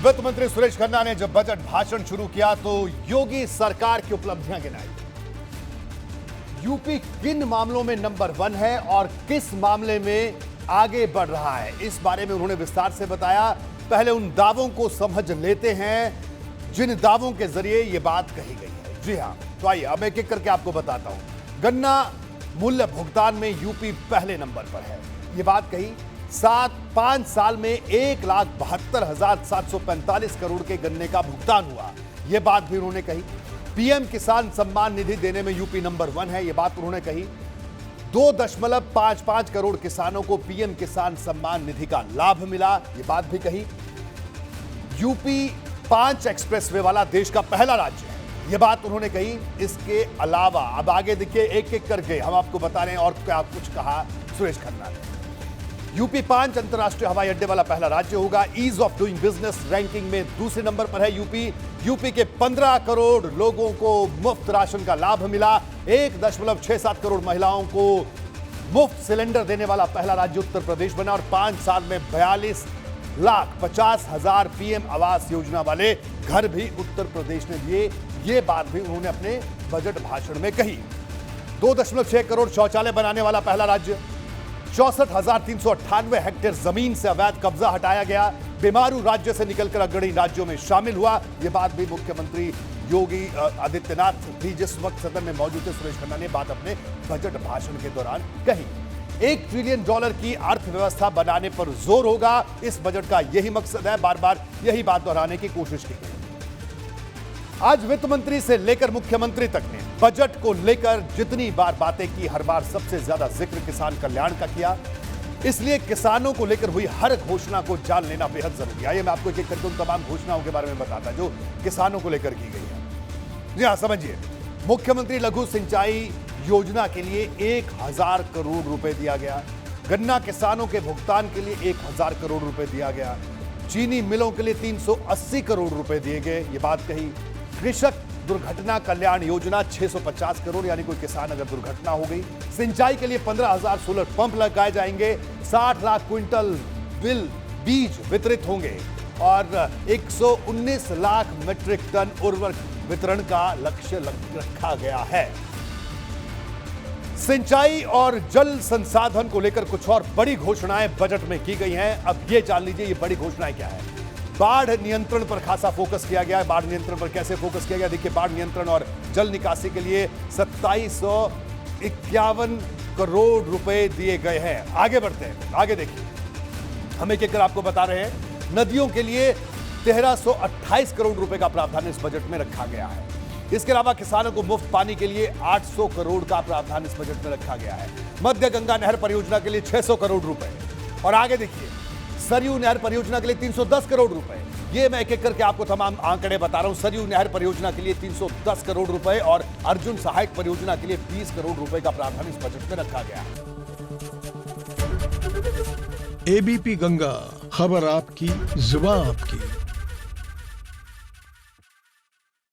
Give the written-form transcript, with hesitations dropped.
वित्त मंत्री सुरेश खन्ना ने जब बजट भाषण शुरू किया तो योगी सरकार की उपलब्धियां गिनाई। यूपी किन मामलों में नंबर 1 है और किस मामले में आगे बढ़ रहा है, इस बारे में उन्होंने विस्तार से बताया। पहले उन दावों को समझ लेते हैं जिन दावों के जरिए यह बात कही गई है। जी हां, तो आइए अब एक एक करके आपको बताता हूं। गन्ना मूल्य भुगतान में यूपी पहले नंबर पर है, यह बात कही। 5 साल में 1,72,745 करोड़ के गन्ने का भुगतान हुआ, यह बात भी उन्होंने कही। पीएम किसान सम्मान निधि देने में यूपी नंबर 1 है, यह बात उन्होंने कही। 2.55 करोड़ किसानों को पीएम किसान सम्मान निधि का लाभ मिला, यह बात भी कही। यूपी 5 एक्सप्रेसवे वाला देश का पहला राज्य है, यह बात उन्होंने कही। इसके अलावा अब आगे देखिए, एक एक करके हम आपको बता रहे हैं और क्या कुछ कहा सुरेश खन्ना ने। यूपी 5 अंतर्राष्ट्रीय हवाई अड्डे वाला पहला राज्य होगा। Ease of doing business ranking में दूसरे नंबर पर है यूपी। यूपी के 15 करोड़ लोगों को मुफ्त राशन का लाभ मिला। 1.67 करोड़ महिलाओं को मुफ्त सिलेंडर देने वाला पहला राज्य उत्तर प्रदेश बना और 5 साल में 42,50,000 पीएम आवास योजना वाले घर भी उत्तर प्रदेश ने दिए, ये बात भी उन्होंने अपने बजट भाषण में कही। 2.6 करोड़ शौचालय बनाने वाला पहला राज्य। 64,398 हेक्टेयर जमीन से अवैध कब्जा हटाया गया। बीमारू राज्य से निकलकर अग्रणी राज्यों में शामिल हुआ, यह बात भी मुख्यमंत्री योगी आदित्यनाथ भी जिस वक्त सदन में मौजूद थे, सुरेश खन्ना ने बात अपने बजट भाषण के दौरान कही। $1 ट्रिलियन की अर्थव्यवस्था बनाने पर जोर होगा, इस बजट का यही मकसद है। बार बार यही बात दोहराने की कोशिश की गई। आज वित्त मंत्री से लेकर मुख्यमंत्री तक ने बजट को लेकर जितनी बार बातें की, हर बार सबसे ज्यादा जिक्र किसान कल्याण का किया। इसलिए किसानों को लेकर हुई हर घोषणा को जान लेना बेहद जरूरी है। आइए मैं आपको एक एक करके उन तमाम घोषणाओं के बारे में बताता जो किसानों को लेकर की गई है। जी हां, समझिए। मुख्यमंत्री लघु सिंचाई योजना के लिए 1,000 करोड़ रुपए दिया गया। गन्ना किसानों के भुगतान के लिए 1,000 करोड़ रुपए दिया गया। चीनी मिलों के लिए 380 करोड़ रुपए दिए गए, ये बात कही। कृषक दुर्घटना कल्याण योजना 650 करोड़, यानी कोई किसान अगर दुर्घटना हो गई। सिंचाई के लिए 15,000 सोलर पंप लगाए जाएंगे। 60 लाख क्विंटल बीज वितरित होंगे और 119 लाख मीट्रिक टन उर्वरक वितरण का लक्ष्य रखा गया है। सिंचाई और जल संसाधन को लेकर कुछ और बड़ी घोषणाएं बजट में की गई हैं। अब ये जान लीजिए ये बड़ी घोषणाएं क्या है। बाढ़ नियंत्रण पर खासा फोकस किया गया है। बाढ़ नियंत्रण पर कैसे फोकस किया गया, देखिए। बाढ़ नियंत्रण और जल निकासी के लिए 2751 करोड़ रुपए दिए गए हैं। आगे बढ़ते हैं, आगे देखिए, हम एक एक कर आपको बता रहे हैं। नदियों के लिए 1328 करोड़ रुपए का प्रावधान इस बजट में रखा गया है। इसके अलावा किसानों को मुफ्त पानी के लिए 800 करोड़ का प्रावधान इस बजट में रखा गया है। मध्य गंगा नहर परियोजना के लिए 600 करोड़ रुपए और आगे देखिए, सरयू नहर परियोजना के लिए 310 करोड़ रुपए। ये मैं एक एक करके आपको तमाम आंकड़े बता रहा हूं। सरयू नहर परियोजना के लिए 310 करोड़ रुपए और अर्जुन सहायक परियोजना के लिए 20 करोड़ रुपए का प्रावधान इस बजट में रखा गया है। एबीपी गंगा, खबर आपकी, जुबान आपकी।